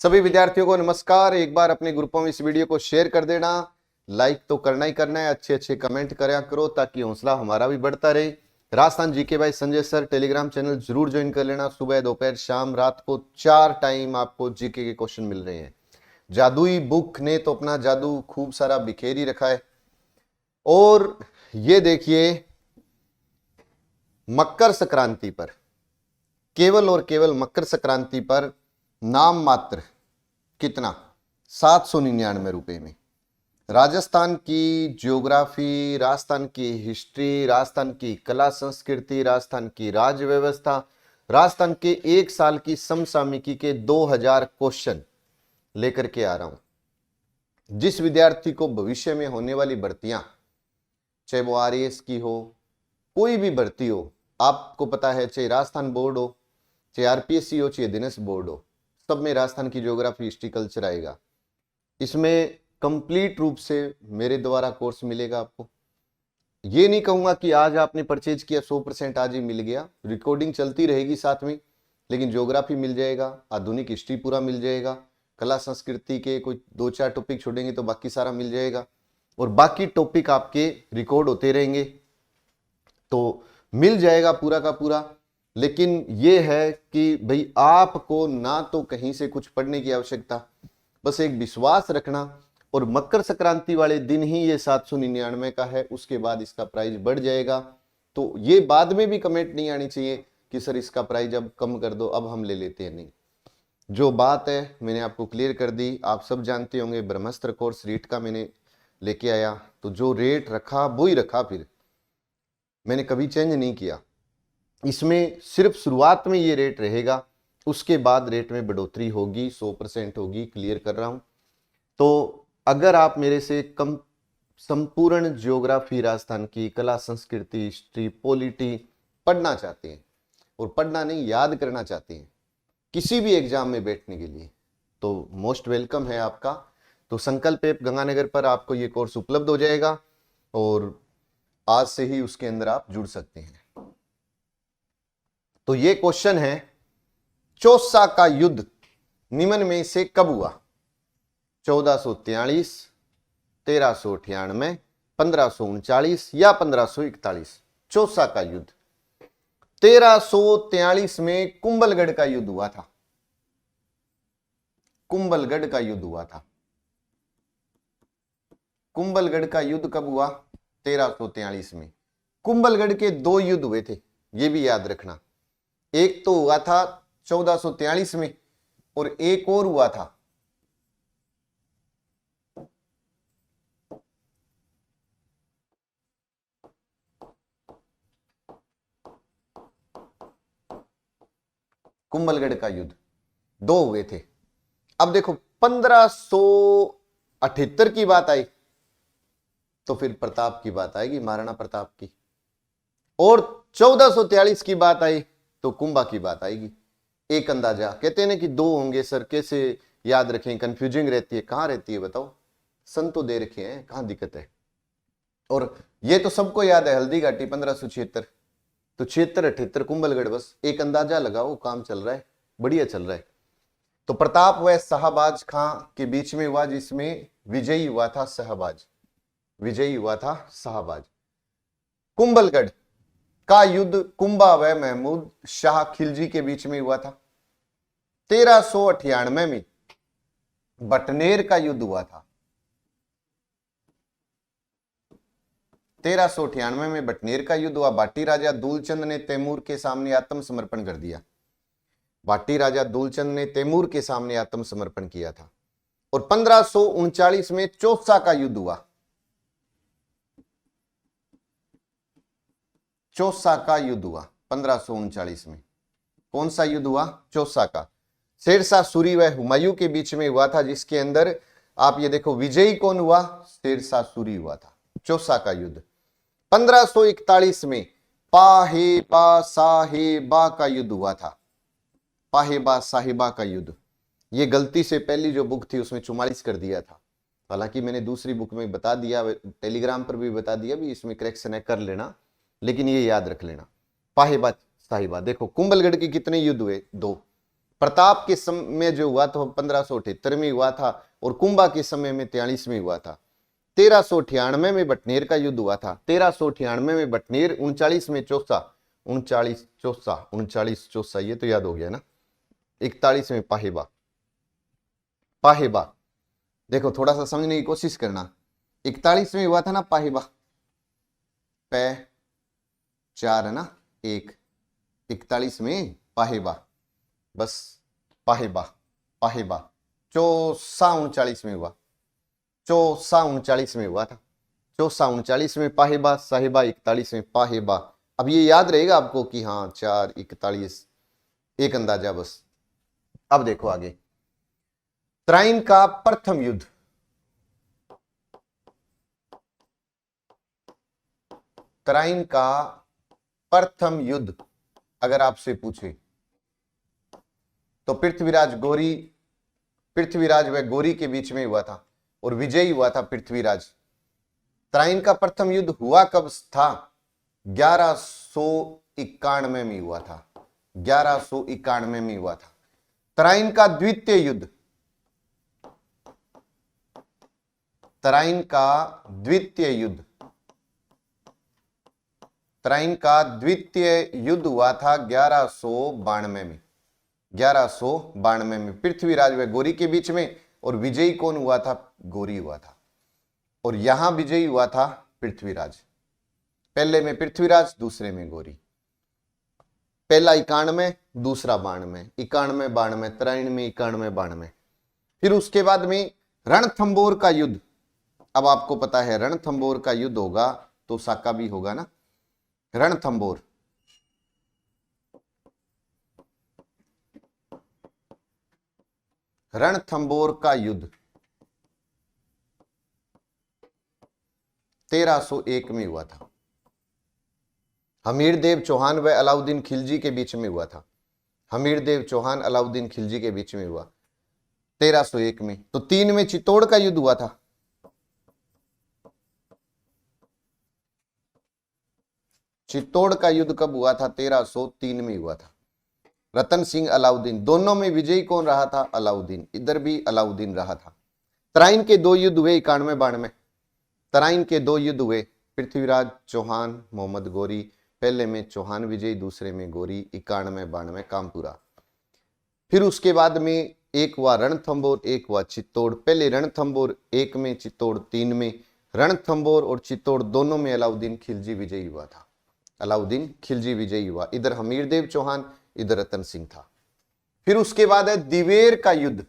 सभी विद्यार्थियों को नमस्कार। एक बार अपने ग्रुपों में इस वीडियो को शेयर कर देना, लाइक तो करना ही करना है, अच्छे अच्छे कमेंट करा करो ताकि हौसला हमारा भी बढ़ता रहे। Rajasthan GK by Sanjay sir Telegram channel जरूर ज्वाइन कर लेना। सुबह दोपहर शाम रात को 4 टाइम आपको जीके के क्वेश्चन मिल रहे हैं। जादुई बुक ने तो अपना जादू खूब सारा बिखेर ही रखा है। और ये देखिए, मकर संक्रांति पर, केवल और केवल मकर संक्रांति पर नाम मात्र कितना 799 रुपए में राजस्थान की ज्योग्राफी, राजस्थान की हिस्ट्री, राजस्थान की कला संस्कृति, राजस्थान की राज्य व्यवस्था, राजस्थान के एक साल की समसामयिकी के 2000 क्वेश्चन लेकर के आ रहा हूं। जिस विद्यार्थी को भविष्य में होने वाली भर्तियां, चाहे वो आरएएस की हो, कोई भी भर्ती हो, आपको पता है, चाहे राजस्थान बोर्ड हो, चाहे आरपीएससी हो, चाहे दिनेश बोर्ड हो, सब में राजस्थान की ज्योग्राफी, हिस्ट्री, कल्चर आएगा। इसमें कंप्लीट रूप से मेरे द्वारा कोर्स मिलेगा आपको। ये नहीं कहूंगा कि आज आपने परचेज किया 100% आज ही मिल गया, रिकॉर्डिंग चलती रहेगी साथ में, लेकिन ज्योग्राफी मिल जाएगा, आधुनिक हिस्ट्री पूरा मिल जाएगा, कला संस्कृति के कोई 2-4 टॉपिक छोड़ेंगे तो बाकी सारा मिल जाएगा, और बाकी टॉपिक आपके रिकॉर्ड होते रहेंगे, तो मिल जाएगा पूरा का पूरा। लेकिन यह है कि भाई आपको ना तो कहीं से कुछ पढ़ने की आवश्यकता, बस एक विश्वास रखना, और मकर संक्रांति वाले दिन ही ये 799 का है, उसके बाद इसका प्राइस बढ़ जाएगा। तो ये बाद में भी कमेंट नहीं आनी चाहिए कि सर इसका प्राइस अब कम कर दो, अब हम ले लेते हैं। नहीं, जो बात है मैंने आपको क्लियर कर दी। आप सब जानते होंगे ब्रह्मास्त्र कोर्स रेट का मैंने लेके आया, तो जो रेट रखा वो ही रखा, फिर मैंने कभी चेंज नहीं किया। इसमें सिर्फ शुरुआत में ये रेट रहेगा, उसके बाद रेट में बढ़ोतरी होगी, 100% होगी, क्लियर कर रहा हूं। तो अगर आप मेरे से कम संपूर्ण ज्योग्राफी, राजस्थान की कला संस्कृति, हिस्ट्री, पॉलिटी पढ़ना चाहते हैं, और पढ़ना नहीं याद करना चाहते हैं किसी भी एग्जाम में बैठने के लिए, तो मोस्ट वेलकम है आपका। तो संकल्प ऐप गंगानगर पर आपको ये कोर्स उपलब्ध हो जाएगा, और आज से ही उसके अंदर आप जुड़ सकते हैं। तो ये क्वेश्चन है, चौसा का युद्ध निम्न में से कब हुआ? 1443, 1398, 1539 या 1541? चौसा का युद्ध 1343 में कुंभलगढ़ का युद्ध हुआ था। कुंभलगढ़ का युद्ध हुआ था। कुंभलगढ़ का युद्ध कब हुआ? 1343 में। कुंभलगढ़ के 2 युद्ध हुए थे, ये भी याद रखना। एक तो हुआ था 1443 में, और एक और हुआ था कुंभलगढ़ का युद्ध, 2 हुए थे। अब देखो 1578 की बात आई तो फिर प्रताप की बात आएगी, महाराणा प्रताप की, और 1443 की बात आई तो कुंभा की बात आएगी। एक अंदाजा, कहते हैं ना कि 2 होंगे सर, कैसे याद रखें, कंफ्यूजिंग रहती है। कहां रहती है बताओ? सन तो दे रखे हैं, कहां दिक्कत है? और ये तो सबको याद है, हल्दी घाटी 1576, तो 76-78 कुंभलगढ़, बस एक अंदाजा लगाओ, काम चल रहा है, बढ़िया चल रहा है। तो प्रताप व शाहबाज खां के बीच में हुआ, जिसमें विजयी हुआ था शाहबाज, विजयी हुआ था शाहबाज। कुंभलगढ़ का युद्ध कुंभा व महमूद शाह खिलजी के बीच में हुआ था। 1398 में बटनेर का युद्ध हुआ था। 1398 में बटनेर का युद्ध हुआ। बाटी राजा दूलचंद ने तैमूर के सामने आत्मसमर्पण कर दिया। बाटी राजा दूलचंद ने तैमूर के सामने आत्मसमर्पण किया था। और 1539 में चौसा का युद्ध हुआ। चौसा का युद्ध हुआ 1539 में। कौन सा युद्ध हुआ? चौसा का। शेरशाह सूरी व हुमायूं के बीच में हुआ था, जिसके अंदर आप ये देखो, विजयी कौन हुआ? शेरशाह सूरी हुआ था। चौसा का युद्ध। 1541 में पाहेबा साहेबा का युद्ध हुआ था। पाहेबा साहेबा का युद्ध, ये गलती से पहली जो बुक थी उसमें 44 कर दिया था, हालांकि मैंने दूसरी बुक में बता दिया, टेलीग्राम पर भी बता दिया, भी इसमें करेक्शन है, कर लेना, लेकिन ये याद रख लेना। पाहेबा साहिबा। देखो कुंभलगढ़ के कितने युद्ध हुए? 2। प्रताप के समय जो हुआ था 1578 में हुआ था और कुंभा के समय में 43 में हुआ था। 1398 में बटनेर का युद्ध हुआ था। 1398 में बटनेर, 39 में चौसा, 39 चौसा ये तो याद हो गया ना। 41 में पाहेबा। पाहेबा देखो थोड़ा सा समझने की कोशिश करना। 41 में हुआ था ना पाहेबा, पै 4 है ना 1, 41 में पाहेबा, बस पाहेबा पाहेबा। चौसा 39 में हुआ, चौसा 39 में हुआ था, चौसा 39 में पाहेबा, साहेबा 41 में पाहेबा। अब ये याद रहेगा आपको कि हाँ 4 41 एक अंदाजा बस। अब देखो आगे, तराइन का प्रथम युद्ध, तराइन का प्रथम युद्ध अगर आपसे पूछे तो पृथ्वीराज व गौरी के बीच में हुआ था और विजयी हुआ था पृथ्वीराज। तराइन का प्रथम युद्ध हुआ कब था? 1191 में हुआ था, 1191 में हुआ था। तराइन का द्वितीय युद्ध, तराइन का द्वितीय युद्ध, तराइन का द्वितीय युद्ध हुआ था 1192 में, 1192 में पृथ्वीराज व गौरी के बीच में। और विजयी कौन हुआ था? गौरी हुआ था। और यहां विजयी हुआ था पृथ्वीराज। पहले में पृथ्वीराज, दूसरे में गौरी। पहला 91, दूसरा 92, 91 92, तराइन में 91 92। फिर उसके बाद में रणथंबोर का युद्ध। अब आपको पता है रणथंबोर का युद्ध होगा तो साका भी होगा ना। रणथंबोर, रणथंबोर का युद्ध 1301 में हुआ था। हमीरदेव चौहान व अलाउद्दीन खिलजी के बीच में हुआ था। हमीरदेव चौहान अलाउद्दीन खिलजी के बीच में हुआ 1301 में। तो 3 में चित्तौड़ का युद्ध हुआ था। चित्तौड़ का युद्ध कब हुआ था? 1303 में हुआ था। रतन सिंह अलाउद्दीन, दोनों में विजयी कौन रहा था? अलाउद्दीन। इधर भी अलाउद्दीन रहा था। तराइन के 2 युद्ध हुए 91 92। तराइन के 2 युद्ध हुए, पृथ्वीराज चौहान मोहम्मद गौरी। पहले में चौहान विजयी, दूसरे में गौरी। 91 92 काम पूरा। फिर उसके बाद में एक हुआ रणथंबोर, एक हुआ चित्तौड़। पहले रणथंबोर 1 में, चित्तौड़ 3 में। रणथंबोर और चित्तौड़ दोनों में अलाउद्दीन खिलजी विजयी हुआ था। अलाउद्दीन खिलजी विजयी हुआ। इधर हमीरदेव चौहान, इधर रतन सिंह था। फिर उसके बाद है दिवेर का युद्ध।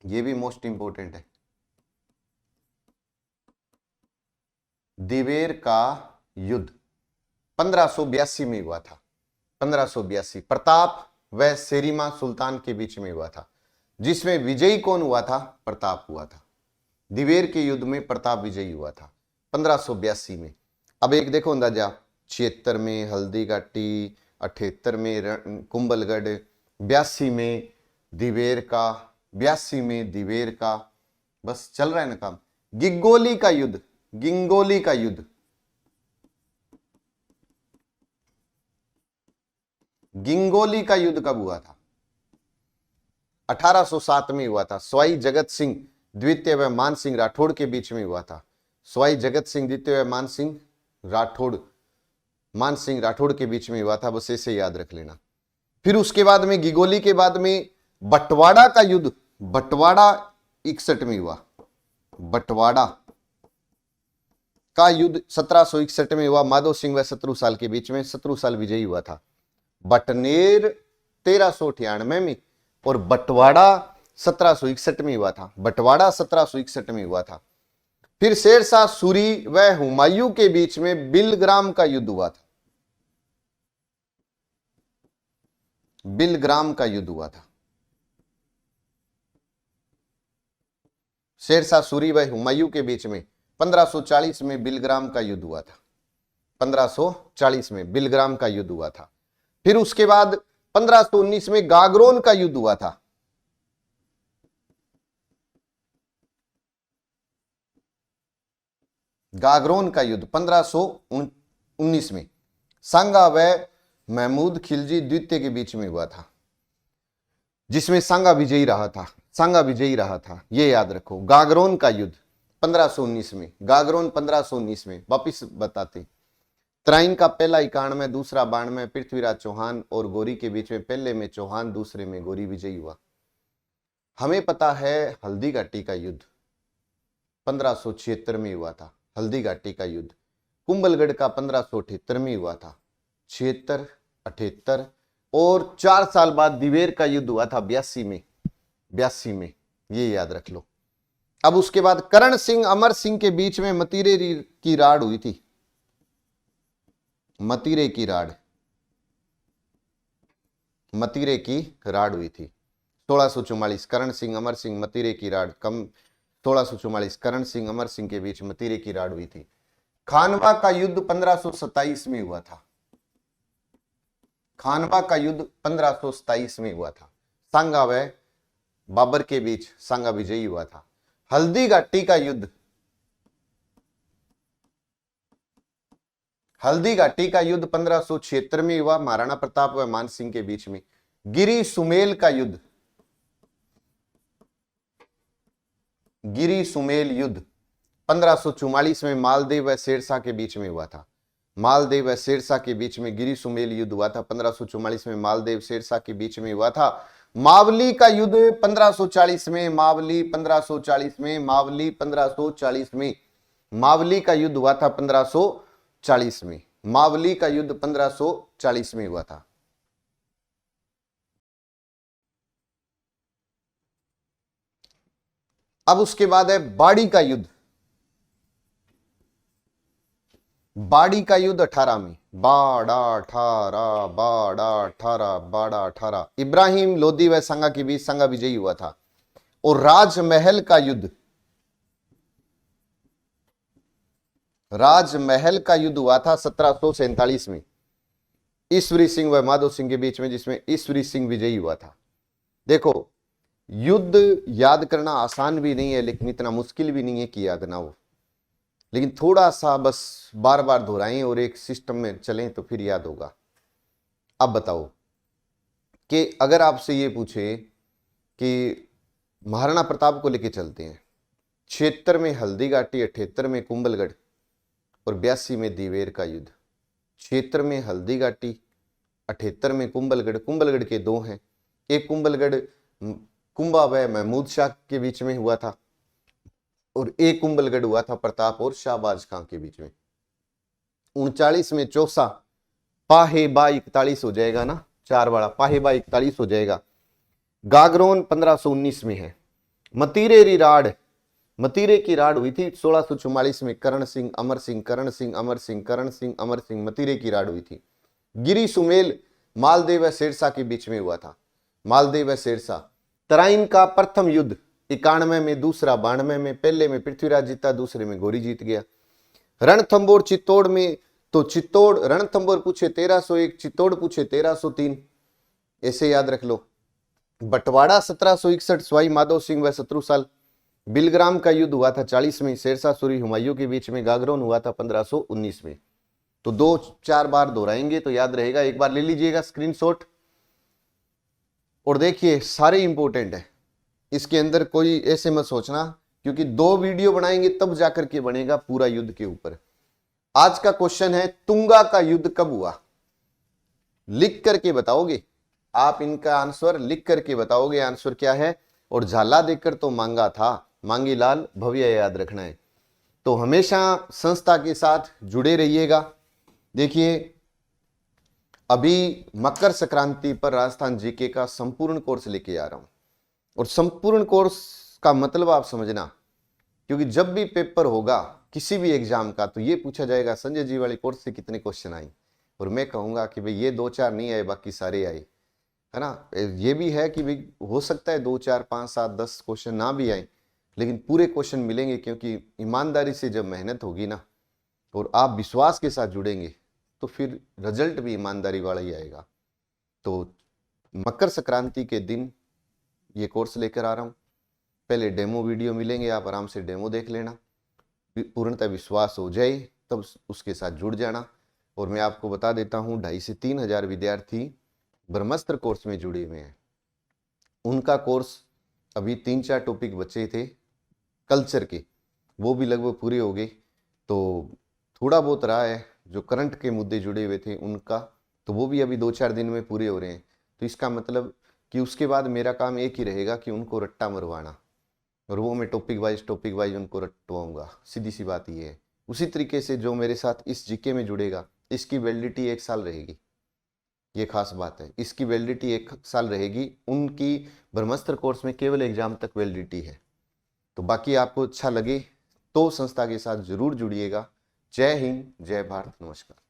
यह भी मोस्ट इंपोर्टेंट है। दिवेर का युद्ध 1582 में हुआ था। 1582 प्रताप व सेरिमा सुल्तान के बीच में हुआ था, जिसमें विजयी कौन हुआ था? प्रताप हुआ था। दिवेर के युद्ध में प्रताप विजयी हुआ था 1582 में। अब एक देखो अंदाजा, 76 में हल्दी घाटी, 78 में कुंभलगढ़, 82 में दिवेर का, 82 में दिवेर का। बस चल रहा है ना काम। गिंगोली का युद्ध, गिंगोली का युद्ध, गिंगोली का युद्ध कब हुआ था? 1807 में हुआ था। सवाई जगत सिंह द्वितीय व मान सिंह राठौड़ के बीच में हुआ था। सवाई जगत सिंह द्वितीय व मान सिंह राठौड़ के बीच में हुआ था। बस ऐसे याद रख लेना। फिर उसके बाद में गिगोली के बाद में बटवाड़ा का युद्ध, बटवाड़ा 61 में हुआ। बटवाड़ा का युद्ध 1761 में हुआ। माधव सिंह व शत्रुसाल के बीच में। शत्रुसाल विजयी हुआ था। बटनेर 1398 में और बटवाड़ा 1761 में हुआ था। बटवाड़ा 1761 में हुआ था। फिर शेरशाह सूरी व हुमायूं के बीच में बिलग्राम का युद्ध हुआ था। बिलग्राम का युद्ध हुआ था। शेरशाह सूरी व हुमायूं के बीच में 1540 में बिलग्राम का युद्ध हुआ था। 1540 में बिलग्राम का युद्ध हुआ था। फिर उसके बाद 1519 में गागरोन का युद्ध हुआ था। गागरोन का युद्ध 1519 में सांगा व महमूद खिलजी द्वितीय के बीच में हुआ था। जिसमें सांगा विजयी रहा था, सांगा विजयी रहा था, ये याद रखो। गागरोन का युद्ध 1519 में, गागरोन 1519 में, वापिस बताते। तराइन का पहला 91 में, दूसरा 92 में, पृथ्वीराज चौहान और गोरी के बीच में, पहले में चौहान, दूसरे में गोरी विजयी हुआ। हमें पता है हल्दी घाटी का युद्ध 1576 में हुआ था, हल्दी घाटी का युद्ध। कुंभलगढ़ का 1578 में हुआ था, 76, 78, और 4 साल बाद दिवेर का युद्ध हुआ था 82 में, ये याद रख लो। अब उसके बाद करण सिंह अमर सिंह के बीच में मतीरे की राड़ हुई थी, मतीरे की राड़, मतीरे की राड़ हुई थी 1644। करण सिंह अमर सिंह मतीरे की राड़, कम 1644, करण सिंह अमर सिंह के बीच मतीरे की राड़ हुई थी। खानवा का युद्ध 1527 में हुआ था, खानवा का युद्ध 1527 में हुआ था। सांगा व बाबर के बीच सांगा विजयी हुआ था। हल्दी घाटी का युद्ध, हल्दी घाटी का युद्ध 1576 में हुआ, महाराणा प्रताप व मान सिंह के बीच में। गिरी सुमेल का युद्ध, गिरी सुमेल युद्ध 1544 में मालदेव व शेरशाह के बीच में हुआ था। मालदेव व शेरशाह के बीच में गिरी सुमेल युद्ध हुआ था, 1544 में मालदेव शेरशाह के बीच में हुआ था। मावली का युद्ध 1540 में, मावली 1540 में, मावली 1540 में, मावली का युद्ध हुआ था 1540 में, मावली का युद्ध 1540 में हुआ था। अब उसके बाद है बाड़ी का युद्ध, बाड़ी का युद्ध 18 में, बाड़ा 18, बाड़ा 18, बाड़ा 18, इब्राहिम लोदी व संगा के बीच संगा विजयी हुआ था। और राजमहल का युद्ध, राजमहल का युद्ध हुआ था 1747 में, ईश्वरी सिंह व माधो सिंह के बीच में, जिसमें ईश्वरी सिंह विजयी हुआ था। देखो, युद्ध याद करना आसान भी नहीं है, लेकिन इतना मुश्किल भी नहीं है कि याद ना हो, लेकिन थोड़ा सा बस बार बार दोहराएं और एक सिस्टम में चलें तो फिर याद होगा। अब बताओ कि अगर आपसे ये पूछे कि महाराणा प्रताप को लेके चलते हैं, 76 में हल्दी घाटी, 78 में कुंभलगढ़ और 82 में दिवेर का युद्ध। 76 में हल्दी घाटी, 78 में कुंभलगढ़, कुंभलगढ़ के दो हैं, एक कुंभलगढ़ कुंभा व महमूद शाह के बीच में हुआ था और एक कुंभलगढ़ हुआ था प्रताप और शाहबाज खां के बीच में। 39 में चौसा, पाहे बा 41 हो जाएगा ना, 4 वाला पाहे बा 41 हो जाएगा। गागरोन 1519 में है। मतीरे की राड़, मतीरे की राड़ हुई थी 1644 में, करण सिंह अमर सिंह, करण सिंह अमर सिंह, करण सिंह अमर सिंह, मतीरे की राड़ हुई थी। गिरी सुमेल मालदेव व शेरशाह के बीच में हुआ था, मालदेव व शेरशाह। तराइन का प्रथम युद्ध 91 में, दूसरा 92 में, पहले में पृथ्वीराज जीता, दूसरे में गोरी जीत गया। रणथंबोर चित्तौड़ में, तो चित्तौड़ रणथंबोर पूछे 1301, चित्तौड़ पूछे 1303, ऐसे याद रख लो। बटवाड़ा 1761, सवाई माधो सिंह व शत्रुसाल। बिलग्राम का युद्ध हुआ था 40 में, शेरशाह सूरी हुमायूं के बीच में। गागरोन हुआ था 1519 में। तो 2-4 बार दोहराएंगे तो याद रहेगा, एक बार ले लीजिएगा स्क्रीनशॉट और देखिए, सारे इंपॉर्टेंट है, इसके अंदर कोई ऐसे मत सोचना, क्योंकि 2 वीडियो बनाएंगे तब जाकर के बनेगा पूरा युद्ध के ऊपर। आज का क्वेश्चन है, तुंगा का युद्ध कब हुआ? लिख करके बताओगे आप, इनका आंसर लिख करके बताओगे आंसर क्या है। और झाला देकर तो मांगा था, मांगी लाल भव्य याद रखना है। तो हमेशा संस्था के साथ जुड़े रहिएगा। देखिए, अभी मकर संक्रांति पर राजस्थान जीके का संपूर्ण कोर्स लेके आ रहा हूं, और संपूर्ण कोर्स का मतलब आप समझना, क्योंकि जब भी पेपर होगा किसी भी एग्जाम का तो ये पूछा जाएगा संजय जी वाले कोर्स से कितने क्वेश्चन आए, और मैं कहूंगा कि भाई ये 2-4 नहीं आए, बाकी सारे आए, है ना। ये भी है कि भाई हो सकता है 2, 4, 5, 7, 10 क्वेश्चन ना भी आए, लेकिन पूरे क्वेश्चन मिलेंगे, क्योंकि ईमानदारी से जब मेहनत होगी ना और आप विश्वास के साथ जुड़ेंगे तो फिर रिजल्ट भी ईमानदारी वाला ही आएगा। तो मकर संक्रांति के दिन ये कोर्स लेकर आ रहा हूँ। पहले डेमो वीडियो मिलेंगे, आप आराम से डेमो देख लेना, पूर्णतः विश्वास हो जाए तब उसके साथ जुड़ जाना। और मैं आपको बता देता हूँ, 2500 से 3000 विद्यार्थी ब्रह्मास्त्र कोर्स में जुड़े हुए हैं। उनका कोर्स अभी 3-4 टॉपिक बचे थे कल्चर के, वो भी लगभग पूरे हो गए। तो थोड़ा बहुत रहा है जो करंट के मुद्दे जुड़े हुए थे उनका, तो वो भी अभी 2-4 दिन में पूरे हो रहे हैं। तो इसका मतलब कि उसके बाद मेरा काम एक ही रहेगा कि उनको रट्टा मरवाना, और वो मैं टॉपिक वाइज उनको रटवाऊंगा। सीधी सी बात ये है। उसी तरीके से जो मेरे साथ इस जीके में जुड़ेगा, इसकी वैलिडिटी 1 साल रहेगी। ये खास बात है, इसकी वैलिडिटी 1 साल रहेगी। उनकी ब्रह्मास्त्र कोर्स में केवल एग्जाम तक वैलिडिटी है। तो बाकी आपको अच्छा लगे तो संस्था के साथ जरूर जुड़िएगा। जय हिंद, जय भारत, नमस्कार।